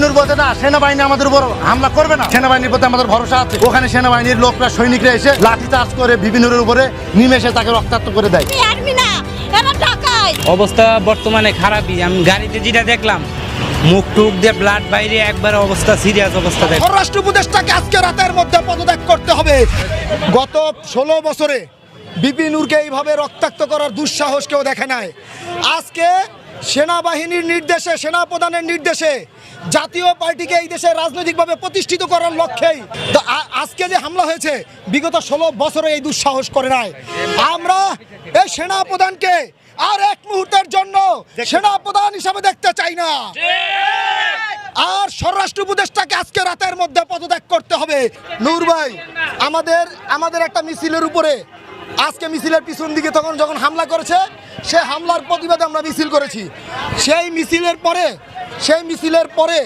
বিপিনুর বলতে না সেনাবাহিনী আমাদের উপর হামলা করবে না, সেনাবাহিনীর প্রতি আমাদের ভরসা আছে। ওখানে সেনাবাহিনীর লোকরা সৈনিকরা এসে লাঠি চার্জ করে বিপিনুরের উপরে নিমেষে তাকে রক্তাক্ত করে দেয়। অবস্থা বর্তমানে খারাপই। আমি গাড়িতে যেটা দেখলাম মুখ টুক দিয়ে ব্লাড বাইরে, একবার অবস্থা সিরিয়াস অবস্থা। স্বরাষ্ট্র উপদেষ্টাকে আজকে রাতের মধ্যে পদত্যাগ করতে হবে। গত 16 বছরে বিপিনুরকে এইভাবে রক্তাক্ত করার দুঃসাহস কেউ দেখে নাই। আজকে সেনাবাহিনীর নির্দেশে, সেনাপ্রধানের নির্দেশে জাতীয় পার্টিকে এই দেশে রাজনৈতিকভাবে প্রতিষ্ঠিত করার লক্ষ্যেই তো আজকে যে হামলা হয়েছে, বিগত 16 বছরে এই দুঃসাহস করে নাই। আমরা এই সেনাপ্রধানকে আর এক মুহূর্তের জন্য সেনাপ্রধান হিসাবে দেখতে চাই না। আর স্বরাষ্ট্র উপদেষ্টাকে আজকে রাতের মধ্যে পদত্যাগ করতে হবে। নূর ভাই, আমাদের একটা মিছিলের উপরে আজকে মিছিলের পিছন দিকে যখন হামলা করেছে, সে হামলার প্রতিবাদে আমরা মিছিল করেছি। সেই মিছিলের পরে